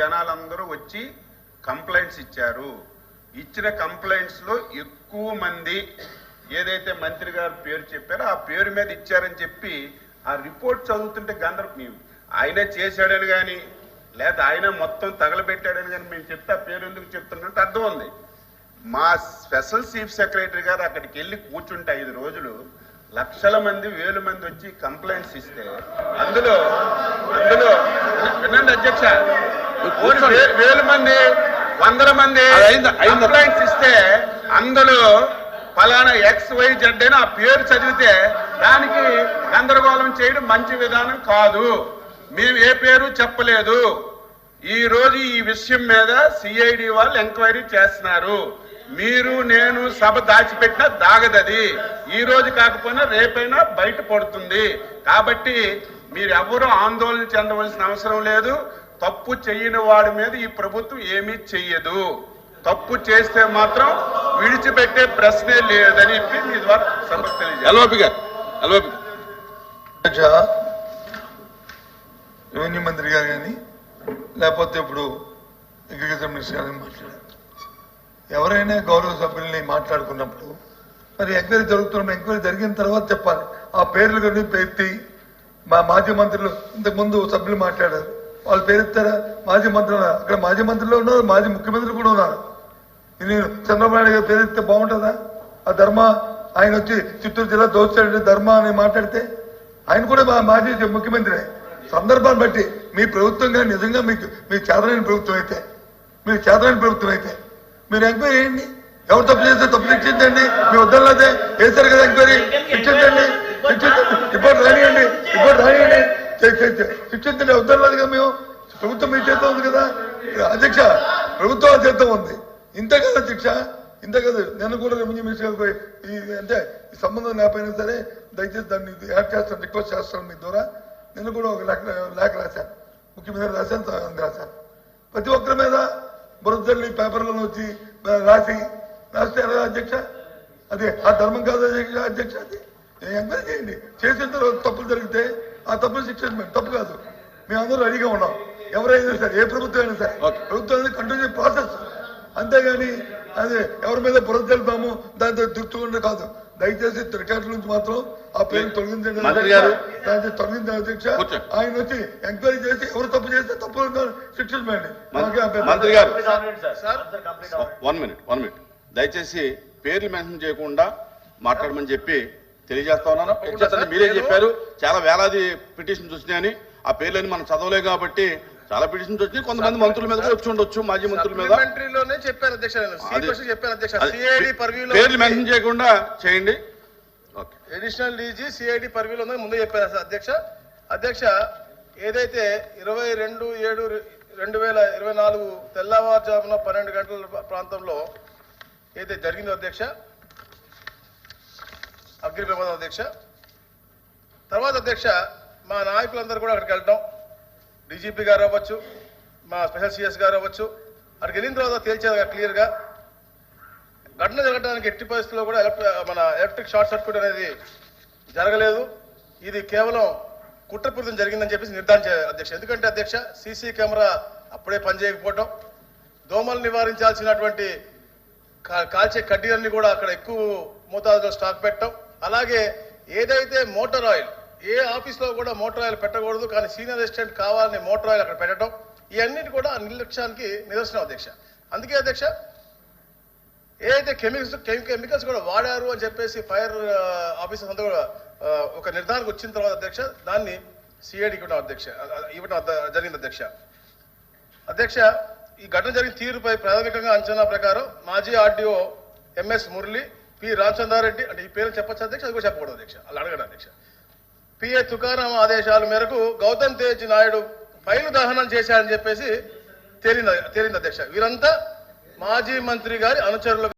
జనాలందరూ వచ్చి కంప్లైంట్స్ ఇచ్చారు. ఇచ్చిన కంప్లైంట్స్ లో ఎక్కువ మంది ఏదైతే మంత్రి గారు పేరు చెప్పారో ఆ పేరు మీద ఇచ్చారని చెప్పి ఆ రిపోర్ట్ చదువుతుంటే గందరగోళం. ఆయనే చేశాడని కానీ లేదా ఆయన మొత్తం తగలబెట్టాడని కానీ మేము చెప్తే ఆ పేరు ఎందుకు చెప్తున్నట్టు అర్థం ఉంది. మా స్పెషల్ చీఫ్ సెక్రటరీ గారు అక్కడికి వెళ్ళి కూర్చుంటే 5 రోజులు లక్షల మంది 1000 మంది వచ్చి కంప్లైంట్స్ ఇస్తే అందులో వినండి అధ్యక్ష, 1000 మంది 100 మంది కంప్లైంట్స్ ఇస్తే అందులో ఫలానా XYZ అని ఆ పేరు చదివితే దానికి గందరగోళం చేయడం మంచి విధానం కాదు. మేము ఏ పేరు చెప్పలేదు. ఈ రోజు ఈ విషయం మీద CID వాళ్ళు ఎంక్వైరీ చేస్తున్నారు. మీరు నేను సభ దాచిపెట్టినా దాగదది. ఈ రోజు కాకపోయినా రేపైనా బయట పడుతుంది. కాబట్టి మీరు ఎవరూ ఆందోళన చెందవలసిన అవసరం లేదు. తప్పు చేయని వాడి మీద ఈ ప్రభుత్వం ఏమీ చెయ్యదు. తప్పు చేస్తే మాత్రం విడిచిపెట్టే ప్రశ్నే లేదని మీ ద్వారా సభకు తెలియజేయాలి. రెవెన్యూ మంత్రి గారు కానీ లేకపోతే ఇప్పుడు అగ్రికల్చర్ మినిస్టర్ గారు మాట్లాడారు. ఎవరైనా గౌరవ సభ్యుల్ని మాట్లాడుకున్నప్పుడు మరి ఎంక్వైరీ జరుగుతున్నప్పుడు ఎంక్వైరీ జరిగిన తర్వాత చెప్పాలి. ఆ పేర్లు కానీ ఎత్తి మా మాజీ మంత్రులు ఇంతకుముందు సభ్యులు మాట్లాడారు, వాళ్ళు పేరెత్తారా? మాజీ మంత్రులు అక్కడ మాజీ మంత్రులు ఉన్నారు, మాజీ ముఖ్యమంత్రులు కూడా ఉన్నారు. నేను చంద్రబాబు నాయుడు గారు పేరెత్తే బాగుంటుందా? ఆ ధర్మ ఆయన వచ్చి చిత్తూరు జిల్లా దోచాడు ధర్మ అని మాట్లాడితే ఆయన కూడా మాజీ ముఖ్యమంత్రి. సందర్భాన్ని బట్టి మీ ప్రభుత్వంగా నిజంగా మీకు చేతనైన ప్రభుత్వం అయితే మీరు ఎంక్వైరీ చేయండి. ఎవరు తప్పు చేస్తే తప్పు శిక్షించండి. మీ వద్దలేదే వేశారు కదా ఎంక్వైరీ, శిక్షించండి. రిపోర్ట్ రానియండి శిక్షించండి. వద్దలేదు కదా మేము. ప్రభుత్వం మీ చేత ఉంది కదా అధ్యక్ష, ప్రభుత్వం చేత ఉంది. ఇంతే కదా అధ్యక్ష, ఇంతే కదా. నేను కూడా రెవెన్యూ మినిస్టర్ అంటే ఈ సంబంధం లేకపోయినా సరే దయచేసి దాన్ని యాడ్ చేస్తాను, రిక్వెస్ట్ చేస్తాను మీ ద్వారా. నేను కూడా ఒక లేఖ రాశాను, ముఖ్యమంత్రి రాశాను. ప్రతి ఒక్కరి మీద బురదల్లి పేపర్లలో వచ్చి రాస్తే ఎలా అధ్యక్ష? అది ఆ ధర్మం కాదు అధ్యక్ష. అది ఎంక్వైరీ చేయండి. చేసిన తర్వాత తప్పులు జరిగితే ఆ తప్పులు శిక్షించండి, తప్పు కాదు. మేమందరూ రెడీగా ఉన్నాం. ఎవరైనా సరే, ఏ ప్రభుత్వం అయినా సరే, ప్రభుత్వం అనేది కంటిన్యూ ప్రాసెస్. అంతేగాని అదే ఎవరి మీద బురద తెలుపుతాము దాంతో దుర్చుకుంటే కాదు. దయచేసి రికార్డుల నుంచి మాత్రం ఆ పేరు తొలగించండి. దాన్ని తొలగించండి అధ్యక్ష. ఆయన వచ్చి ఎంక్వైరీ చేసి ఎవరు తప్పు చేస్తే తప్పు శిక్షించండి. మంత్రి గారు 1 మినిట్ దయచేసి పేర్లు మెన్షన్ చేయకుండా మాట్లాడమని చెప్పి తెలియజేస్తా ఉన్నాను. మీరే చెప్పారు చాలా వేలాది పిటిషన్స్ వచ్చినాయని. ఆ పేర్లని మనం చదవలేం కాబట్టి చాలా పిటిషన్స్ వచ్చి కొంతమంది మంత్రుల మీద వచ్చి ఉండొచ్చు, మాజీ మంత్రుల మీద. పేర్లు మెన్షన్ చేయకుండా చేయండి. అడిషనల్ డీజీ CID పర్వ్యూలో ముందు చెప్పారు అధ్యక్ష. ఏదైతే 22/7/2024 తెల్లవారుజామున 12 గంటల ప్రాంతంలో ఏదైతే జరిగిందో అధ్యక్ష, అగ్ని ప్రమాదం అధ్యక్ష. తర్వాత అధ్యక్ష మా నాయకులందరూ కూడా అక్కడికి వెళ్ళటం, DGP గారు అవ్వచ్చు, మా స్పెషల్ CS గారు అవ్వచ్చు, అక్కడికి వెళ్ళిన తర్వాత తేల్చేది క్లియర్గా ఘటన జరగడానికి ఎట్టి పరిస్థితుల్లో కూడా మన ఎలక్ట్రిక్ షార్ట్ సర్క్యూట్ అనేది జరగలేదు. ఇది కేవలం కుట్రపూరితం జరిగిందని చెప్పేసి నిర్ధారించారు అధ్యక్ష. ఎందుకంటే అధ్యక్ష CC కెమెరా అప్పుడే పనిచేయకపోవటం, దోమలు నివారించాల్సినటువంటి కాల్చే కడ్డీలన్నీ కూడా అక్కడ ఎక్కువ మోతాదులో స్టాక్ పెట్టడం, అలాగే ఏదైతే మోటార్ ఆయిల్ ఏ ఆఫీస్లో కూడా మోటార్ ఆయిల్ పెట్టకూడదు కానీ సీనియర్ అసిస్టెంట్ కావాలని మోటార్ ఆయిల్ అక్కడ పెట్టడం, ఇవన్నిటి కూడా నిర్లక్ష్యానికి నిదర్శనం అధ్యక్ష. అందుకే అధ్యక్ష ఏదైతే కెమికల్స్ కూడా వాడారు అని చెప్పేసి ఫైర్ ఆఫీసర్స్ అంతా కూడా ఒక నిర్ధారణకు వచ్చిన తర్వాత అధ్యక్ష దాన్ని CIDకి ఇవ్వడం జరిగింది అధ్యక్ష. ఈ ఘటన జరిగిన తీరుపై ప్రాథమికంగా అంచనా ప్రకారం మాజీ RDO MS Murali, P Ramachandra Reddy, అంటే ఈ పేరు చెప్పచ్చు అధ్యక్ష, అది కూడా చెప్పకూడదు అధ్యక్ష, అలా అడగడం అధ్యక్ష. PA తుకారాం ఆదేశాల మేరకు గౌతమ్ తేజ్ నాయుడు ఫైలు దహనం చేశారని చెప్పేసి తేలింది అధ్యక్ష. వీరంతా మాజీ మంత్రి గారి అనుచరులు.